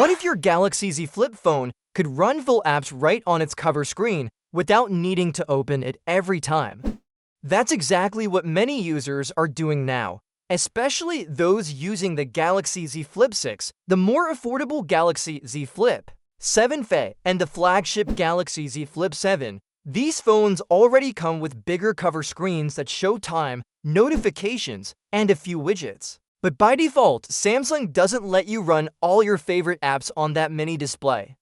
What if your Galaxy Z Flip phone could run full apps right on its cover screen without needing to open it every time? That's exactly what many users are doing now, especially those using the Galaxy Z Flip 6, the more affordable Galaxy Z Flip 7 Fe, and the flagship Galaxy Z Flip 7. These phones already come with bigger cover screens that show time, notifications, and a few widgets. But by default, Samsung doesn't let you run all your favorite apps on that mini display.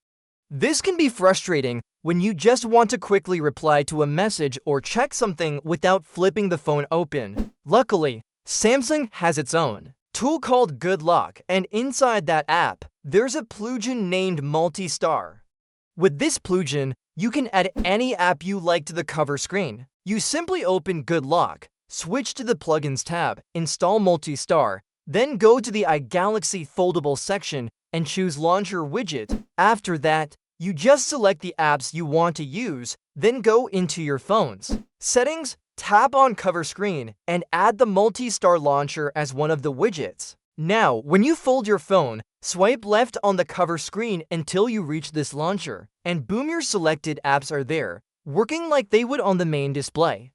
This can be frustrating when you just want to quickly reply to a message or check something without flipping the phone open. Luckily, Samsung has its own tool called Good Lock, and inside that app, there's a plugin named MultiStar. With this plugin, you can add any app you like to the cover screen. You simply open Good Lock, switch to the Plugins tab, install MultiStar, then go to the iGalaxy Foldable section and choose Launcher Widget. After that, you just select the apps you want to use, then go into your phone's settings, tap on Cover Screen, and add the MultiStar launcher as one of the widgets. Now, when you fold your phone, swipe left on the cover screen until you reach this launcher, and boom, your selected apps are there, working like they would on the main display.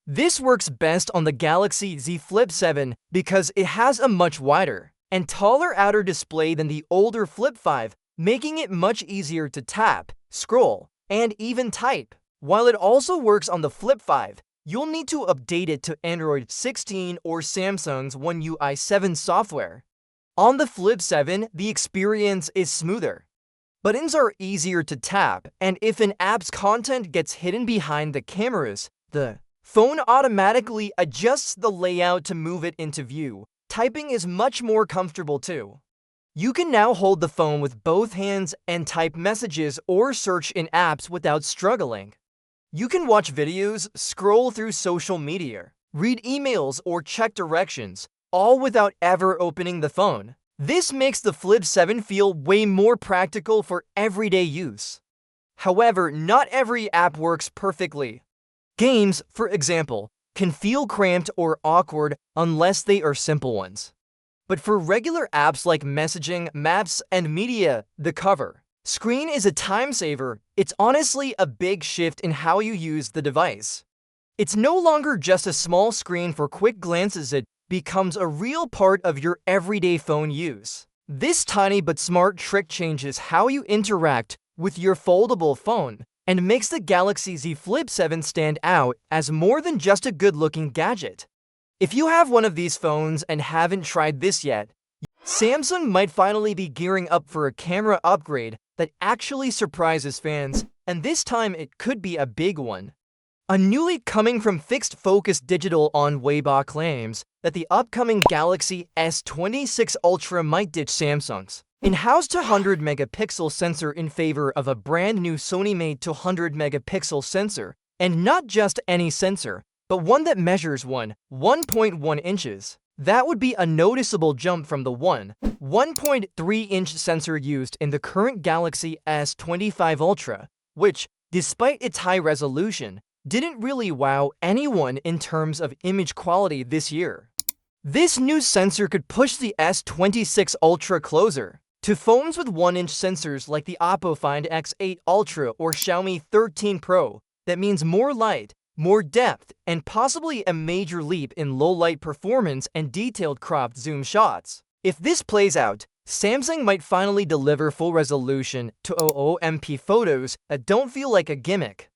This works best on the Galaxy Z Flip 7 because it has a much wider and taller outer display than the older Flip 5, making it much easier to tap, scroll, and even type. While it also works on the Flip 5, you'll need to update it to Android 16 or Samsung's One UI 7 software. On the Flip 7, the experience is smoother. Buttons are easier to tap, and if an app's content gets hidden behind the cameras, the phone automatically adjusts the layout to move it into view. Typing is much more comfortable too. You can now hold the phone with both hands and type messages or search in apps without struggling. You can watch videos, scroll through social media, read emails, or check directions, all without ever opening the phone. This makes the Flip 7 feel way more practical for everyday use. However, not every app works perfectly. Games, for example, can feel cramped or awkward unless they are simple ones. But for regular apps like messaging, maps, and media, the cover screen is a time saver. It's honestly a big shift in how you use the device. It's no longer just a small screen for quick glances, it becomes a real part of your everyday phone use. This tiny but smart trick changes how you interact with your foldable phone and makes the Galaxy Z Flip 7 stand out as more than just a good-looking gadget. If you have one of these phones and haven't tried this yet, Samsung might finally be gearing up for a camera upgrade that actually surprises fans, and this time it could be a big one. A newly coming from Fixed Focus Digital on Weibo claims that the upcoming Galaxy S26 Ultra might ditch Samsung's in-house 200-megapixel sensor in favor of a brand new Sony-made 200-megapixel sensor, and not just any sensor, but one that measures 1.1 inches. That would be a noticeable jump from the 1.3-inch sensor used in the current Galaxy S25 Ultra, which, despite its high resolution, didn't really wow anyone in terms of image quality this year. This new sensor could push the S26 Ultra closer to phones with 1-inch sensors like the Oppo Find X8 Ultra or Xiaomi 13 Pro. That means more light, more depth, and possibly a major leap in low-light performance and detailed cropped zoom shots. If this plays out, Samsung might finally deliver full-resolution 200MP photos that don't feel like a gimmick.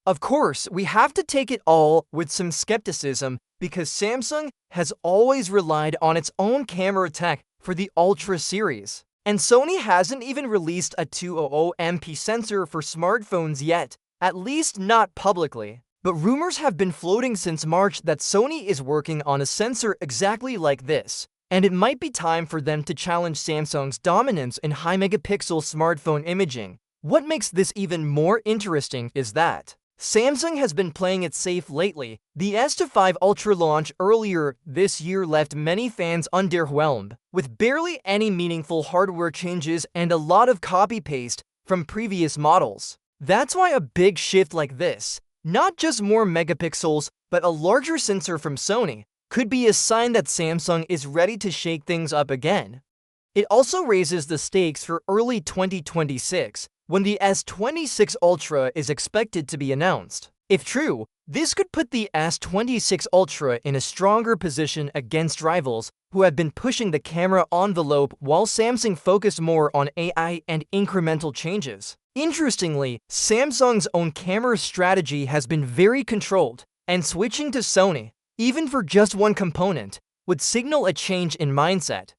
Of course, we have to take it all with some skepticism because Samsung has always relied on its own camera tech for the Ultra series. And Sony hasn't even released a 200MP sensor for smartphones yet, at least not publicly. But rumors have been floating since March that Sony is working on a sensor exactly like this, and it might be time for them to challenge Samsung's dominance in high-megapixel smartphone imaging. What makes this even more interesting is that Samsung has been playing it safe lately. The S25 Ultra launch earlier this year left many fans underwhelmed, with barely any meaningful hardware changes and a lot of copy-paste from previous models. That's why a big shift like this, not just more megapixels, but a larger sensor from Sony, could be a sign that Samsung is ready to shake things up again. It also raises the stakes for early 2026, when the S26 Ultra is expected to be announced. If true, this could put the S26 Ultra in a stronger position against rivals who have been pushing the camera envelope while Samsung focused more on AI and incremental changes. Interestingly, Samsung's own camera strategy has been very controlled, and switching to Sony, even for just one component, would signal a change in mindset.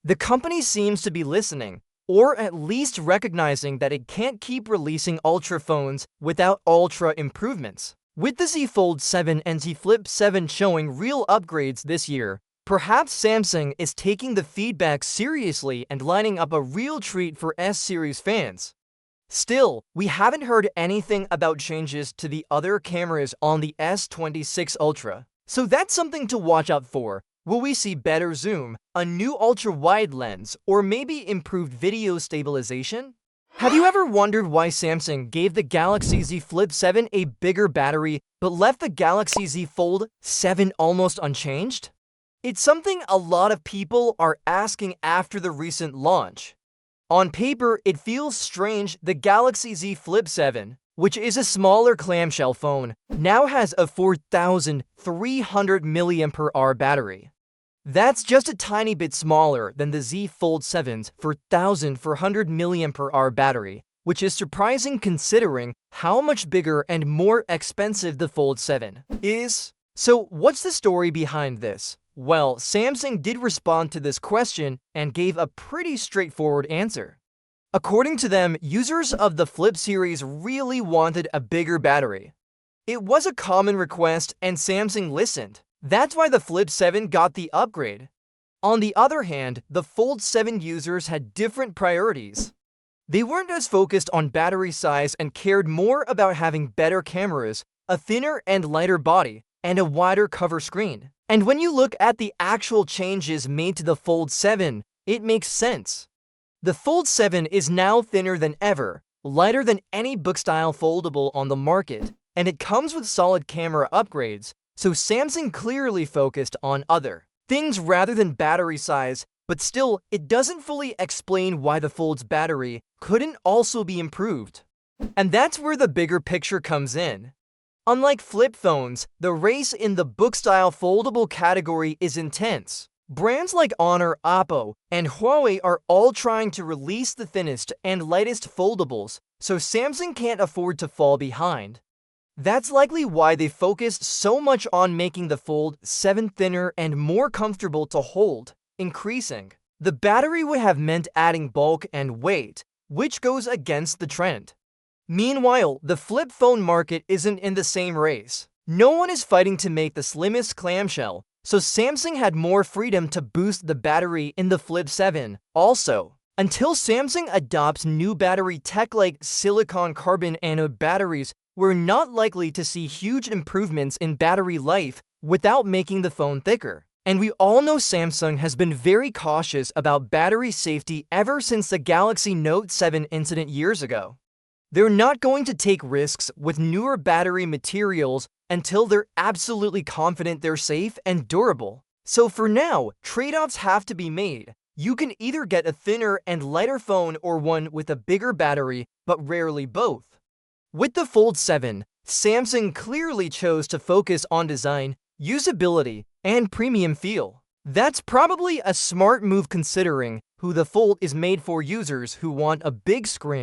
The company seems to be listening, or at least recognizing that it can't keep releasing Ultra phones without Ultra improvements. With the Z Fold 7 and Z Flip 7 showing real upgrades this year, perhaps Samsung is taking the feedback seriously and lining up a real treat for S-series fans. Still, we haven't heard anything about changes to the other cameras on the S26 Ultra, so that's something to watch out for. Will we see better zoom, a new ultra-wide lens, or maybe improved video stabilization? Have you ever wondered why Samsung gave the Galaxy Z Flip 7 a bigger battery but left the Galaxy Z Fold 7 almost unchanged? It's something a lot of people are asking after the recent launch. On paper, it feels strange the Galaxy Z Flip 7, which is a smaller clamshell phone, now has a 4,300 mAh battery. That's just a tiny bit smaller than the Z Fold 7's 4,400 mAh battery, which is surprising considering how much bigger and more expensive the Fold 7 is. So what's the story behind this? Well, Samsung did respond to this question and gave a pretty straightforward answer. According to them, users of the Flip series really wanted a bigger battery. It was a common request and Samsung listened. That's why the Flip 7 got the upgrade. On the other hand, the Fold 7 users had different priorities. They weren't as focused on battery size and cared more about having better cameras, a thinner and lighter body, and a wider cover screen. And when you look at the actual changes made to the Fold 7, it makes sense. The Fold 7 is now thinner than ever, lighter than any book-style foldable on the market, and it comes with solid camera upgrades, so Samsung clearly focused on other things rather than battery size, but still, it doesn't fully explain why the Fold's battery couldn't also be improved. And that's where the bigger picture comes in. Unlike flip phones, the race in the book-style foldable category is intense. Brands like Honor, Oppo, and Huawei are all trying to release the thinnest and lightest foldables, so Samsung can't afford to fall behind. That's likely why they focused so much on making the Fold 7 thinner and more comfortable to hold, increasing. The battery would have meant adding bulk and weight, which goes against the trend. Meanwhile, the flip phone market isn't in the same race. No one is fighting to make the slimmest clamshell, so Samsung had more freedom to boost the battery in the Flip 7. Also, until Samsung adopts new battery tech like silicon carbon anode batteries, we're not likely to see huge improvements in battery life without making the phone thicker. And we all know Samsung has been very cautious about battery safety ever since the Galaxy Note 7 incident years ago. They're not going to take risks with newer battery materials until they're absolutely confident they're safe and durable. So for now, trade-offs have to be made. You can either get a thinner and lighter phone or one with a bigger battery, but rarely both. With the Fold 7, Samsung clearly chose to focus on design, usability, and premium feel. That's probably a smart move considering who the Fold is made for: users who want a big screen.